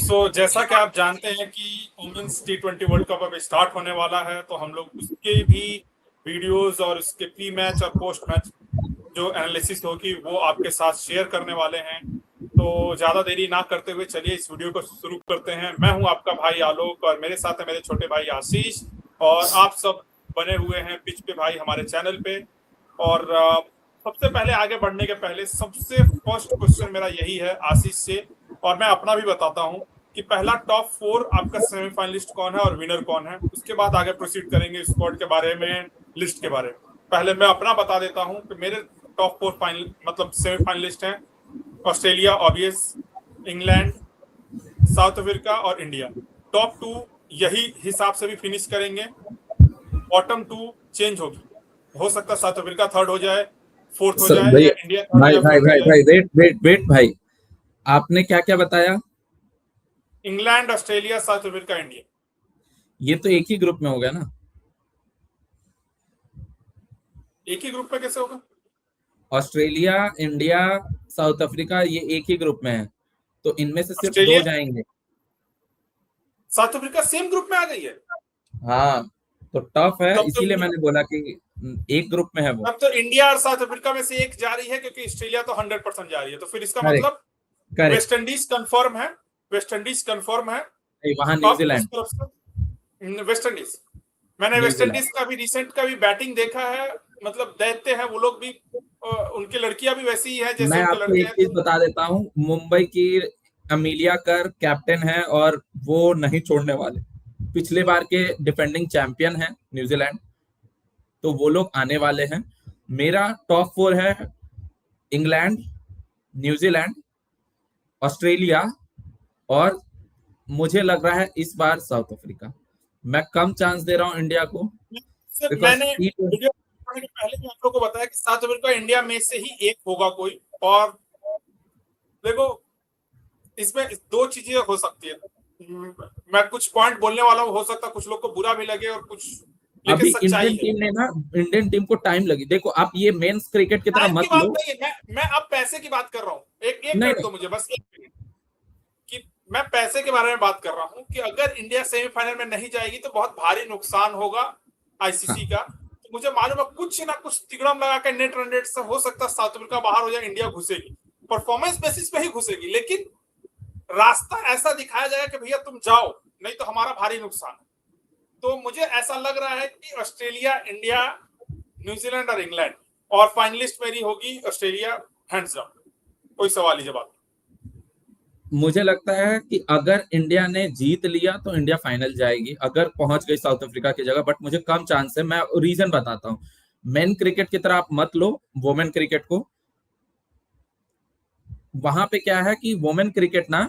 जैसा कि आप जानते हैं कि वुमेन्स T20 वर्ल्ड कप अब स्टार्ट होने वाला है, तो हम लोग उसके भी वीडियोस और उसके प्री मैच और पोस्ट मैच जो एनालिसिस होगी वो आपके साथ शेयर करने वाले हैं। तो ज़्यादा देरी ना करते हुए चलिए इस वीडियो को शुरू करते हैं। मैं हूं आपका भाई आलोक और मेरे साथ है मेरे छोटे भाई आशीष, और आप सब बने हुए हैं पिच पे भाई हमारे चैनल पे। और सबसे पहले आगे बढ़ने के पहले सबसे फर्स्ट क्वेश्चन मेरा यही है आशीष से, और मैं अपना भी बताता हूं कि पहला टॉप 4 आपका सेमीफाइनलिस्ट कौन है और विनर कौन है। उसके बाद आगे प्रोसीड करेंगे स्क्वाड के बारे में, लिस्ट के बारे में। पहले मैं अपना बता देता हूं कि मेरे टॉप 4 फाइनल मतलब सेमीफाइनलिस्ट हैं Australia obvious, England, south Africa और इंडिया। टॉप 2 यही हिसाब से भी फिनिश करेंगे। बॉटम 2 चेंज होगी, हो सकता है साउथ अफ्रीका थर्ड हो जाए, फोर्थ हो जाए, या इंडिया थर्ड भाई या भाई फोर्थ भाई हो जाए। भाई वेट वेट वेट भाई, आपने क्या क्या बताया? England, Australia, south Africa, India. ये तो एक ही ग्रुप में हो गया ना। एक ही ग्रुप में कैसे होगा? ऑस्ट्रेलिया, इंडिया, साउथ अफ्रीका ये एक ही ग्रुप में है, तो इनमें से सिर्फ दो ऑस्ट्रेलिया, जाएंगे। साउथ अफ्रीका सेम ग्रुप में आ गई है। हाँ, तो टफ है, तब तो इसीलिए मैंने बोला कि एक ग्रुप में है वो। तब तो इंडिया और साउथ अफ्रीका में से एक जा रही है, क्योंकि ऑस्ट्रेलिया तो 100% जा रही है। तो फिर इसका करेक्ट मतलब करेक्ट। वेस्ट इंडीज कंफर्म है। वेस्ट इंडीज कंफर्म है। वहां अब उस न्यूजीलैंड। तरफ से वेस्ट इंडीज, मैंने वेस्ट न्यूजीलैंड। इंडीज का भी रिसेंट का भी बैटिंग देखा है। मतलब दैत्य है वो लोग भी, उनकी लड़कियां भी वैसी ही है जैसे मैं उनके आपको लड़के एक हैं। चीज तो बता देता हूँ, मुंबई की अमीलिया कर कैप्टन है और वो नहीं छोड़ने वाले। पिछले बार के डिफेंडिंग चैंपियन है न्यूजीलैंड, तो वो लोग आने वाले हैं। मेरा टॉप 4 है इंग्लैंड, न्यूजीलैंड, ऑस्ट्रेलिया और मुझे लग रहा है इस बार साउथ अफ्रीका। मैं कम चांस दे रहा हूँ इंडिया को, बिकॉज मैंने वीडियो करने के पहले भी आप लोग को बताया कि साउथ अफ्रीका इंडिया में से ही एक होगा कोई। और देखो, इसमें दो चीजें हो सकती है। मैं कुछ पॉइंट बोलने वाला हूँ, हो सकता है कुछ लोग को बुरा भी लगे और कुछ, लेकिन अभी सच्चाई इंडियन है। टीम ने ना, इंडियन टीम को टाइम लगी। देखो, आप ये मेंस क्रिकेट की तरह टाइम की मत बात लो। नहीं है, मैं अब पैसे की बात कर रहा हूँ। एक नहीं मिनट दो मुझे, बस 1 मिनट। कि मैं पैसे के बारे में बात कर रहा हूँ कि अगर इंडिया सेमीफाइनल में नहीं जाएगी तो बहुत भारी नुकसान होगा हाँ, आईसीसी का। तो मुझे मालूम है कुछ ना कुछ तिगड़म लगा कर नेट रन रेट से हो सकता है साउथ अफ्रीका बाहर हो जाए, इंडिया घुसेगी। परफॉर्मेंस बेसिस पे ही घुसेगी, लेकिन रास्ता ऐसा दिखाया जाएगा कि भैया तुम जाओ, नहीं तो हमारा भारी नुकसान है। तो मुझे ऐसा लग रहा है कि ऑस्ट्रेलिया, इंडिया, न्यूजीलैंड और इंग्लैंड, और फाइनलिस्ट मेरी होगी ऑस्ट्रेलिया, हैंड्स डाउन, कोई सवाल ही जवाब। मुझे लगता है कि अगर इंडिया ने जीत लिया तो इंडिया फाइनल जाएगी, अगर पहुंच गई साउथ अफ्रीका की जगह। बट मुझे कम चांस है। मैं रीजन बताता हूँ। मेन क्रिकेट की तरह आप मत लो वुमेन क्रिकेट को। वहां पे क्या है कि वुमेन क्रिकेट ना,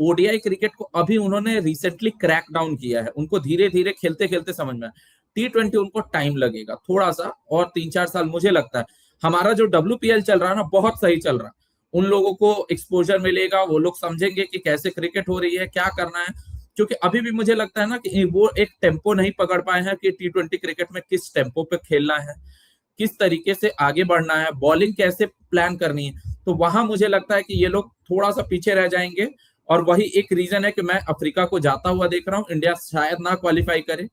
ओडीआई क्रिकेट को अभी उन्होंने रिसेंटली क्रैक डाउन किया है। उनको धीरे धीरे खेलते खेलते समझ में आया। T20 उनको टाइम लगेगा थोड़ा सा, और 3-4 साल मुझे लगता है। हमारा जो WPL चल रहा है ना, बहुत सही चल रहा है। उन लोगों को एक्सपोजर मिलेगा, वो लोग समझेंगे कि कैसे क्रिकेट हो रही है, क्या करना है। क्योंकि अभी भी मुझे लगता है ना कि वो एक टेम्पो नहीं पकड़ पाए हैं कि T20 क्रिकेट में किस टेम्पो पे खेलना है, किस तरीके से आगे बढ़ना है, बॉलिंग कैसे प्लान करनी है। तो वहां मुझे लगता है कि ये लोग थोड़ा सा पीछे रह जाएंगे। और वही एक रीजन है कि मैं अफ्रीका को जाता हुआ देख रहा हूँ। इंडिया शायद ना क्वालिफाई करे,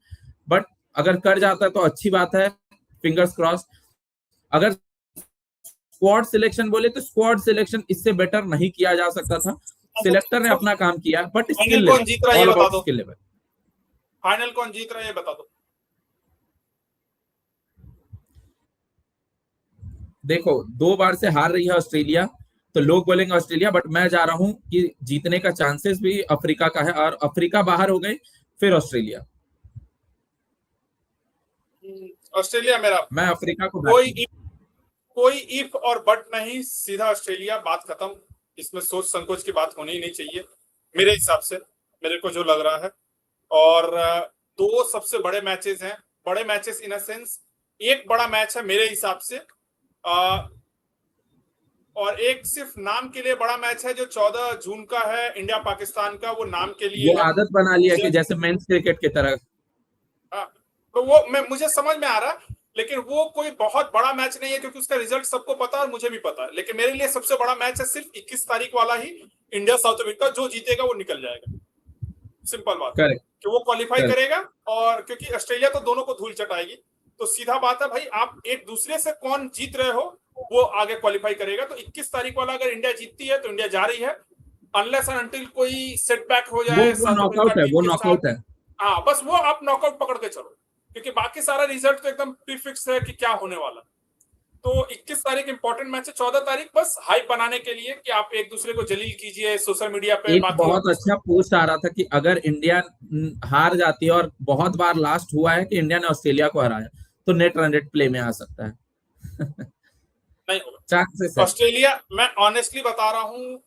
बट अगर कर जाता है तो अच्छी बात है, फिंगर्स क्रॉस। अगर स्क्वाड सिलेक्शन बोले तो स्क्वाड सिलेक्शन इससे बेटर नहीं किया जा सकता था। सिलेक्टर ने अपना काम किया, बट फाइनल स्किल कौन लेवल, जीत रहा है ये ऑल बता अबाउट दो। Skill level. फाइनल कौन जीत रहा है ये बता दो। देखो, 2 बार से हार रही है ऑस्ट्रेलिया, तो लोग बोलेंगे ऑस्ट्रेलिया, बट मैं जा रहा हूं कि जीतने का चांसेस भी अफ्रीका का है। और अफ्रीका बाहर हो गई, फिर ऑस्ट्रेलिया। ऑस्ट्रेलिया मेरा। मैं अफ्रीका को बैक कोई करूं। कोई इफ और बट नहीं, सीधा ऑस्ट्रेलिया, बात खत्म। इसमें सोच संकोच की बात होनी ही नहीं चाहिए मेरे हिसाब से, मेरे को जो लग रहा है। और दो सबसे बड़े मैचेस हैं, बड़े मैचेस इन अ सेंस, एक बड़ा मैच है मेरे हिसाब से, और एक सिर्फ नाम के लिए बड़ा मैच है जो 14 जून का है, इंडिया पाकिस्तान का, वो नाम के लिए वो है। आदत बना लिया मुझे कि जैसे मेंस क्रिकेट की तरह। हाँ, तो वो मैं मुझे समझ में आ रहा। लेकिन वो कोई बहुत बड़ा मैच नहीं है क्योंकि उसका रिजल्ट सबको पता है और मुझे भी पता है। लेकिन मेरे लिए सबसे बड़ा मैच है सिर्फ 21 तारीख वाला ही, इंडिया साउथ अफ्रीका। जो जीतेगा वो निकल जाएगा, सिंपल बात है करेक्ट कि वो क्वालिफाई करेक्ट। करेगा। और क्योंकि ऑस्ट्रेलिया तो दोनों को धूल चटाएगी, तो सीधा बात है भाई, आप एक दूसरे से कौन जीत रहे हो वो आगे क्वालिफाई करेगा। तो 21 तारीख वाला अगर इंडिया जीतती है तो इंडिया जा रही है, अनलेस एंड अनटिल कोई सेटबैक हो जाए वो साउथ अफ्रीका नॉकआउट है, टीम वो के साथ। नॉकआउट है। हाँ बस वो आप नॉकआउट पकड़ के चलो, क्योंकि बाकी सारा रिजल्ट तो एकदम प्रीफिक्स है कि क्या होने वाला। तो 21 तारीख इंपॉर्टेंट मैच है, 14 तारीख बस हाइप बनाने के लिए कि आप एक दूसरे को जलील कीजिए सोशल मीडिया पे एक बाकी। बहुत अच्छा पोस्ट आ रहा था कि अगर इंडिया हार जाती है, और बहुत बार लास्ट हुआ है कि इंडिया ने ऑस्ट्रेलिया को हराया, तो नेट रन रेट प्ले में आ सकता है। नहीं होगा चांसेस है। ऑस्ट्रेलिया, मैं ऑनेस्टली बता रहा हूं।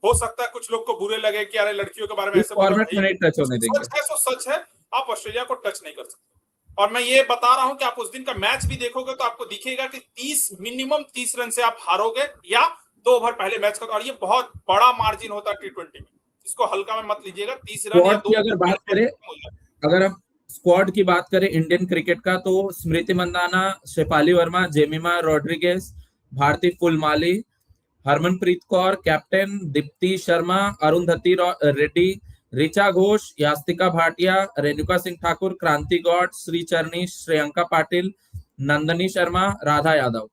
हो सकता है कुछ लोग को बुरे लगे कि अरे लड़कियों के बारे में इस ऐसे बोल रहे हो, फॉर्मेट में नहीं टच होने देंगे। सच है तो सच है, आप ऑस्ट्रेलिया को टच नहीं कर सकते। और मैं ये बता रहा हूं कि आप उस दिन का मैच भी देखोगे तो आपको दिखेगा कि 30 मिनिमम 30 रन से आप हारोगे, या 2 ओवर पहले मैच का। और ये बहुत बड़ा मार्जिन होता है T20 में, इसको हल्का में मत लीजिएगा। 30 रन या स्क्वाड की 2 अगर बात करें, अगर हम स्क्वाड की बात करें इंडियन क्रिकेट का, तो स्मृति मंदाना, शेफाली वर्मा, जेमिमा रोड्रिगेज, भारती फुलमाली, हरमनप्रीत कौर कैप्टन, दीप्ति शर्मा, अरुंधति रेड्डी, ऋचा घोष, यास्तिका भाटिया, रेणुका सिंह ठाकुर, क्रांति गौड़, श्रीचरणी, श्रेयंका पाटिल, नंदनी शर्मा, राधा यादव।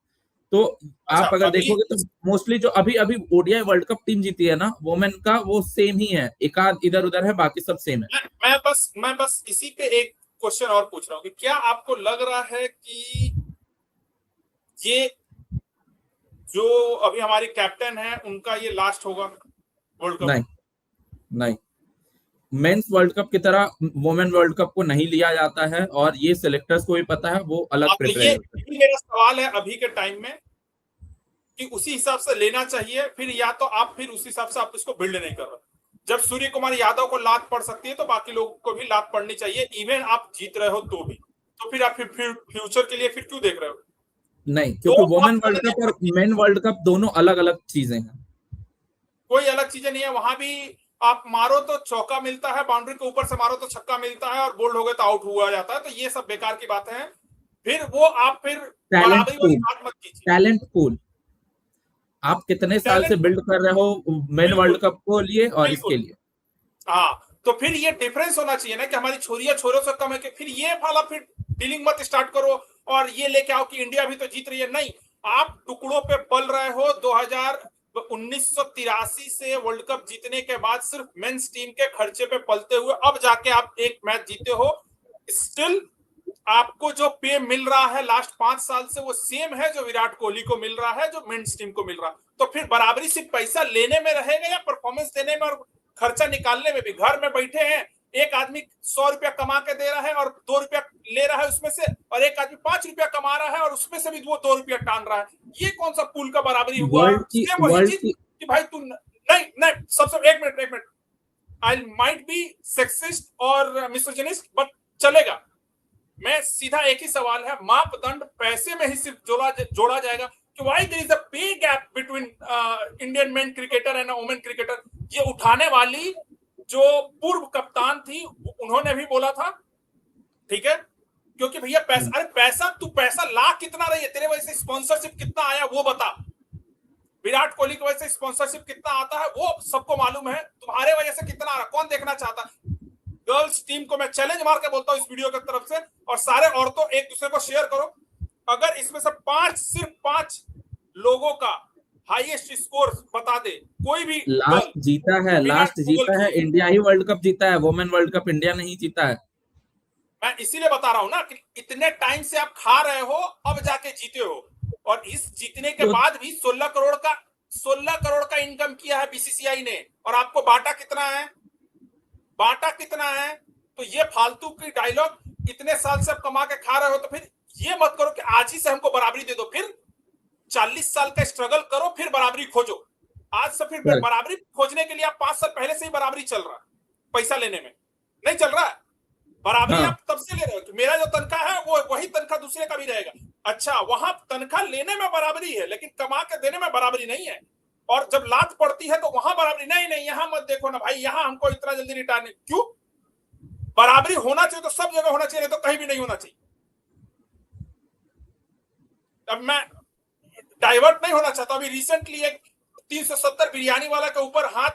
तो अच्छा आप अगर अभी देखोगे तो मोस्टली जो अभी अभी ओडीआई वर्ल्ड कप टीम जीती है ना वोमेन का, वो सेम ही है, एक आध इधर उधर है, बाकी सब सेम है। मैं बस इसी पे एक क्वेश्चन और पूछ रहा हूँ कि क्या आपको लग रहा है कि ये जो अभी हमारी कैप्टन है उनका ये लास्ट होगा वर्ल्ड कप? नहीं नहीं, मेंस वर्ल्ड कप की तरह वुमेन वर्ल्ड कप को नहीं लिया जाता है, और ये सिलेक्टर्स को भी पता है, वो अलग तो प्रिपेयर ये होते हैं। मेरा सवाल है अभी के टाइम में कि उसी हिसाब से लेना चाहिए फिर, या तो आप फिर उस हिसाब से आप इसको बिल्ड नहीं कर रहे। जब सूर्य कुमार यादव को लात पड़ सकती है तो बाकी लोगों को भी लात पड़नी चाहिए, इवन आप जीत रहे हो तो भी। तो फिर आप फिर फ्यूचर के लिए फिर क्यों देख रहे हो? नहीं, दो क्योंकि वुमेन बहुत वर्ल्ड कप और मेन वर्ल्ड कप दोनों अलग अलग चीजें हैं। कोई अलग चीजें नहीं है, वहां भी आप मारो तो चौका मिलता है, बाउंड्री के ऊपर से मारो तो छक्का मिलता है, और बोल्ड हो गए तो आउट हुआ जाता है। तो ये सब बेकार की बातें हैं। फिर वो आप फिर टैलेंट बराबरी वाली पूल, बात मत कीजिए। टैलेंट पूल आप कितने साल से टैलेंट बिल्ड कर रहे हो मेन वर्ल्ड बिल्कुल कप को लिए और इसके बिल्कुल। लिए। हाँ तो फिर ये डिफरेंस होना चाहिए ना कि हमारी छोरियां छोरों से कम है, कि फिर ये वाला फिर डीलिंग मत स्टार्ट करो और ये लेके आओ कि इंडिया भी तो जीत रही है। नहीं, आप टुकड़ों पे पल रहे हो। 1983 से वर्ल्ड कप जीतने के बाद सिर्फ मेंस टीम के खर्चे पे पलते हुए अब जाके आप एक मैच जीते हो। स्टिल आपको जो पे मिल रहा है लास्ट 5 साल से वो सेम है जो विराट कोहली को मिल रहा है, जो मेंस टीम को मिल रहा है। तो फिर बराबरी सिर्फ पैसा लेने में रहेगा या परफॉर्मेंस देने में और खर्चा निकालने में भी? घर में बैठे हैं, एक आदमी 100 रुपया कमा के दे रहा है और 2 रुपया ले रहा है उसमें से, और एक आदमी 5 रुपया कमा रहा है और उसमें से भी वो 2 रुपया टान रहा है। ये कौन सा पूल का बराबरी हुआ? सेम वही चीज कि भाई तू नहीं नहीं सबसे एक minute I might be sexist और मिसोजिनिस्ट बट चलेगा। मैं सीधा एक ही सवाल है, मापदंड पैसे में ही सिर्फ जोड़ा जाएगा कि व्हाई देयर इज अ पे gap between Indian main cricketer and women cricketer. ये उठाने वाली जो पूर्व कप्तान थी उन्होंने भी बोला था, ठीक है, क्योंकि भैया पैसा, अरे पैसा तू पैसा ला कितना रही है, तेरे वजह से स्पॉन्सरशिप कितना आया वो बता। विराट कोहली की वजह से स्पॉन्सरशिप कितना आता है वो सबको मालूम है, तुम्हारे वजह से कितना आ रहा कौन देखना चाहता है? गर्ल्स टीम को मैं चैलेंज मार के बोलता हूं इस वीडियो की तरफ से, और सारे औरतों एक दूसरे को शेयर करो, अगर इसमें से सिर्फ 5 लोगों का हाईएस्ट स्कोर बता दे, कोई भी लास्ट जीता है, लास्ट जीता है इंडिया ही वर्ल्ड कप जीता है, वुमेन वर्ल्ड कप इंडिया नहीं जीता है। मैं इसीलिए बता रहा हूं ना कि इतने टाइम से आप खा रहे हो अब जाके जीते हो, और इस जीतने के बाद भी 16 करोड़ का इनकम किया है बीसीसीआई ने, और आपको बांटा कितना है? तो ये फालतू की डायलॉग, इतने साल से आप कमा के खा रहे हो तो फिर ये मत करो कि आज ही से हमको बराबरी दे दो। फिर 40 साल का स्ट्रगल करो, फिर बराबरी खोजो। आज से फिर बराबरी खोजने के लिए आप 5 साल पहले से ही बराबरी चल रहा है, पैसा लेने में नहीं चल रहा है। बराबरी आप तब से ले रहे हो कि मेरा जो तनख्वाह है वो वही तनख्वाह दूसरे का भी रहेगा। अच्छा, वहां तनख्वाह लेने में बराबरी है लेकिन कमा के देने में बराबरी नहीं है, और जब लात पड़ती है तो वहां बराबरी नहीं, यहां मत देखो ना भाई, यहां हमको इतना जल्दी रिटायर नहीं। क्यों? बराबरी होना चाहिए तो सब जगह होना चाहिए, नहीं तो कहीं भी नहीं होना चाहिए। अब मैं डाइवर्ट नहीं होना चाहता, अभी रिसेंटली एक 370 बिरयानी वाला के ऊपर हाथ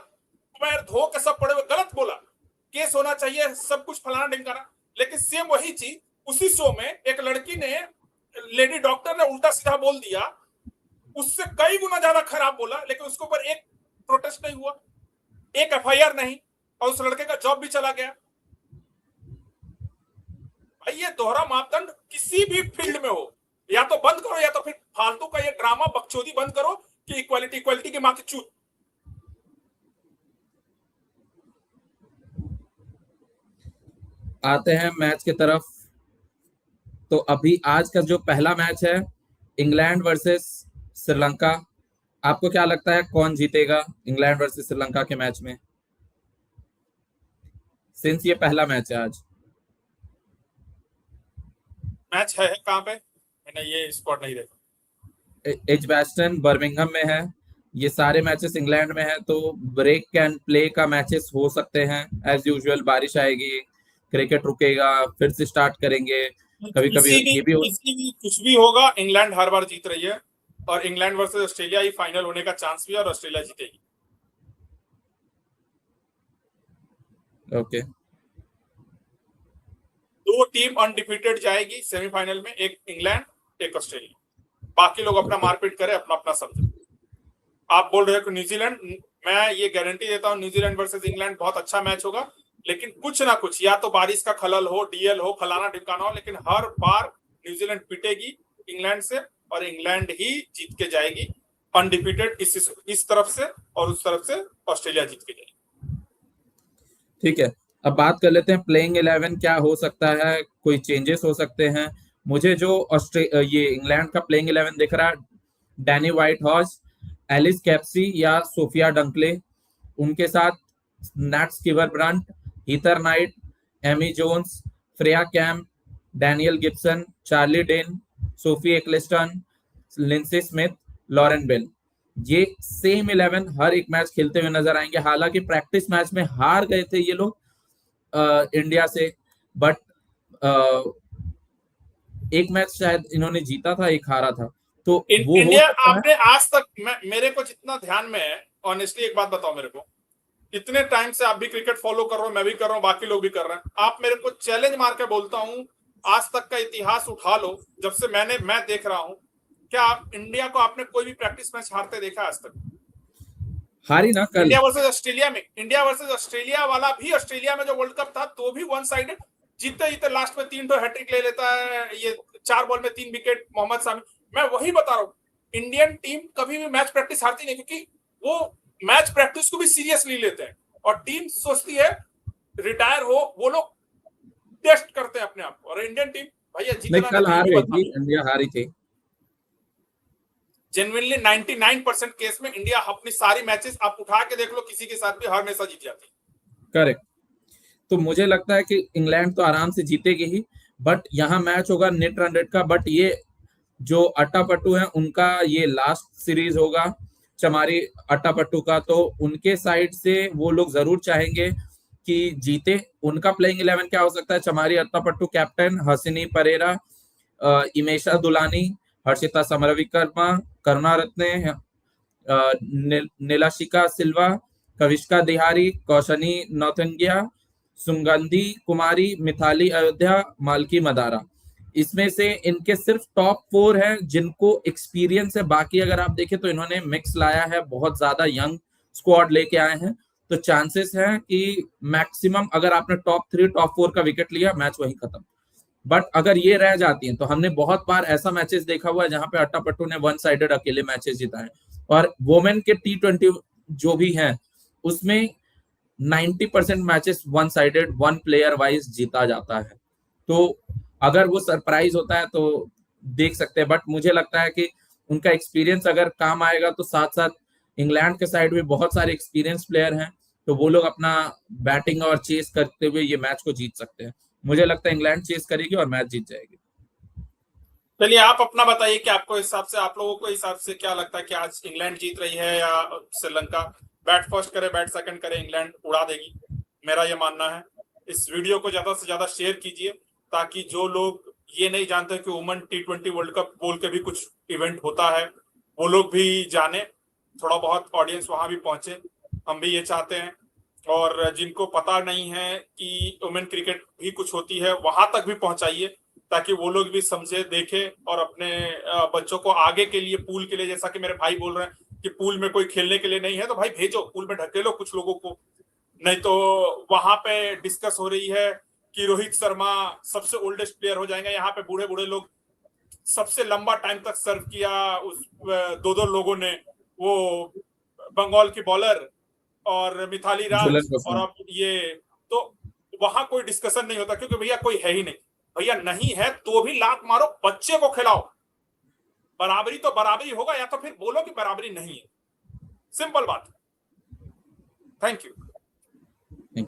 पैर धो के सब पड़े हुए, गलत बोला, केस होना चाहिए, सब कुछ फलाना ढिमकाना, लेकिन सेम वही चीज उसी शो में एक लड़की ने, लेडी डॉक्टर ने उल्टा सीधा बोल दिया, उससे कई गुना ज्यादा खराब बोला, लेकिन उसके ऊपर एक प्रोटेस्ट नहीं हुआ, एक एफआईआर नहीं, और उस लड़के का जॉब भी चला गया। भाई ये दोहरा मापदंड किसी भी फील्ड में हो, या तो बंद करो, या तो फिर फालतू का ये ड्रामा बकचोदी बंद करो कि इक्वालिटी इक्वालिटी की मां की चूत। आते हैं मैच की तरफ। तो अभी आज का जो पहला मैच है इंग्लैंड वर्सेस श्रीलंका, आपको क्या लगता है कौन जीतेगा इंग्लैंड वर्सेस श्रीलंका के मैच में, सिंस ये पहला मैच है आज? मैच है कहां पे, मैंने ये स्पॉट नहीं देखा। एजबैस्टन बर्मिंघम में है। ये सारे मैचेस इंग्लैंड में है, तो ब्रेक कैन प्ले का मैचेस हो सकते हैं एज यूजुअल। बारिश आएगी, क्रिकेट रुकेगा, फिर से स्टार्ट करेंगे, कभी कभी ये भी किसी भी कुछ भी होगा, इंग्लैंड हर बार जीत रही है, और इंग्लैंड वर्सेस ऑस्ट्रेलिया ही फाइनल होने का चांस भी है, और ऑस्ट्रेलिया जीतेगी। ओके। दो टीम अनडिफीटेड जाएगी सेमीफाइनल में, एक इंग्लैंड एक ऑस्ट्रेलिया, बाकी लोग अपना मारपीट करें, अपना अपना समझे। आप बोल रहे हो कि न्यूजीलैंड, मैं ये गारंटी देता हूं न्यूजीलैंड वर्सेस इंग्लैंड बहुत अच्छा मैच होगा, लेकिन कुछ ना कुछ, या तो बारिश का खलल हो, डीएल हो, फलाना ढिमकाना हो, लेकिन हर बार न्यूजीलैंड पिटेगी इंग्लैंड से, और इंग्लैंड ही जीत के जाएगी अनडिफीटेड, इस तरफ से, और उस तरफ से ऑस्ट्रेलिया जीत के जाएगी। ठीक है, अब बात कर लेते हैं प्लेइंग 11 क्या हो सकता है, कोई चेंजेस हो सकते हैं। मुझे जो ये इंग्लैंड का प्लेइंग 11 दिख रहा है, Danni Wyatt Hodge, Alice Capsey या सोफिया डंकले, उनके साथ Nat Sciver Brunt, Heather Knight, Amy Jones, Freya Kemp, Danielle Gibson, Charlie Dean, Sophie Ecclestone, Linsey Smith, Lauren Bell. ये सेम 11 हर एक मैच खेलते हुए नजर आएंगे। हालांकि प्रैक्टिस मैच में हार गए थे ये लोग इंडिया से, बट एक मैच शायद इन्होंने जीता था, एक हारा था, तो वो इंडिया आपने आज तक, मेरे को जितना ध्यान में है, ऑनेस्टली एक बात बताओ मेरे को, इतने टाइम से आप भी क्रिकेट फॉलो कर रहे हो, मैं भी कर रहा हूँ, बाकी लोग भी कर रहे हैं, आप मेरे को चैलेंज मार के बोलता हूं, आज तक का इतिहास उठा लो, जब से मैं देख रहा हूं, क्या आप इंडिया को आपने कोई भी प्रैक्टिस मैच हारते देखा आज तक? हारी ना कल इंडिया वर्सेस ऑस्ट्रेलिया में, इंडिया वर्सेस ऑस्ट्रेलिया वाला भी, ऑस्ट्रेलिया में जो वर्ल्ड कप था तो भी वन साइडेड, जीतते जीतते लास्ट में 3 हैट्रिक ले लेता है, ये 4 बॉल में 3 विकेट मोहम्मद सामी। मैं वही बता रहा हूँ, इंडियन टीम कभी भी मैच प्रैक्टिस हारती नहीं, क्योंकि वो मैच प्रैक्टिस को भी सीरियसली लेते हैं, और टीम सोचती है रिटायर हो, वो लोग टेस्ट करते हैं अपने आप को, और इंडियन टीम भैया जीतना कल हार गई थी, इंडिया हारी थी जेन्युइनली। 99% केस में इंडिया अपनी सारी मैचेस आप उठा के देख लो, किसी के साथ भी हर हमेशा जीत जाती। करेक्ट। तो मुझे लगता है कि इंग्लैंड तो आराम से जीतेगी ही, बट यहाँ मैच होगा नेट रन रेट का। बट ये जो अट्टापट्टू है उनका ये लास्ट सीरीज होगा चमारी अट्टापट्टू का, तो उनके साइड से वो लोग जरूर चाहेंगे कि जीते। उनका प्लेइंग 11 क्या हो सकता है? चमारी अट्टापट्टू कैप्टन, हसीनी परेरा, इमेशा दुलानी, हर्षिता समरविकर्मा, करुणा रत्ने, नीलाशिका सिल्वा, कविष्का दिहारी, कौशनी नौतंगिया, सुगंधी कुमारी, मिथाली अयोध्या, मालकी मदारा। इसमें से इनके सिर्फ टॉप 4 हैं जिनको एक्सपीरियंस है। बाकी अगर आप देखें तो इन्होंने मिक्स लाया है, बहुत ज्यादा यंग स्क्वाड लेके आए हैं, तो चांसेस है कि मैक्सिमम अगर आपने टॉप 3 टॉप 4 का विकेट लिया, मैच वहीं खत्म। बट अगर ये रह जाती हैं, तो हमने बहुत बार ऐसा मैचेस देखा हुआ है जहां पे अट्टापट्टू ने वन साइडेड अकेले मैचेस जिताए, और वोमेन के T20 जो भी हैं उसमें 90% matches one sided, one player wise जीता जाता है। तो अगर वो सरप्राइज होता है तो देख सकते हैं, बट मुझे लगता है कि उनका एक्सपीरियंस अगर काम आएगा, तो साथ साथ इंग्लैंड के साइड में बहुत सारे एक्सपीरियंस प्लेयर हैं, तो वो लोग अपना बैटिंग और चेस करते हुए ये मैच को जीत सकते हैं। मुझे लगता है इंग्लैंड चेस करेगी और मैच जीत जाएगी। चलिए आप अपना बताइए कि आपको हिसाब से, आप लोगों को हिसाब से क्या लगता है कि आज इंग्लैंड जीत रही है या श्रीलंका? बैट फर्स्ट करे बैट सेकंड करे, इंग्लैंड उड़ा देगी, मेरा ये मानना है। इस वीडियो को ज्यादा से ज्यादा शेयर कीजिए, ताकि जो लोग ये नहीं जानते कि वुमेन T20 वर्ल्ड कप बोल के भी कुछ इवेंट होता है, वो लोग भी जाने, थोड़ा बहुत ऑडियंस वहां भी पहुंचे, हम भी ये चाहते हैं। और जिनको पता नहीं है कि वुमेन क्रिकेट भी कुछ होती है, वहां तक भी पहुंचाइए, ताकि वो लोग भी समझे, देखे और अपने बच्चों को आगे के लिए, पूल के लिए, जैसा कि मेरे भाई बोल रहे हैं कि पूल में कोई खेलने के लिए नहीं है, तो भाई भेजो, पूल में ढकेलो कुछ लोगों को। नहीं तो वहां पे डिस्कस हो रही है कि रोहित शर्मा सबसे ओल्डेस्ट प्लेयर हो जाएंगे, यहाँ पे बूढ़े बूढ़े लोग, सबसे लंबा टाइम तक सर्व किया उस दो दो लोगों ने, वो बंगाल की बॉलर और मिथाली राज, और अब ये, तो वहां कोई डिस्कशन नहीं होता, क्योंकि भैया कोई है ही नहीं। भैया नहीं है तो भी लात मारो, बच्चे को खिलाओ, बराबरी तो बराबरी होगा, या तो फिर बोलो कि बराबरी नहीं है, सिंपल बात। Thank you.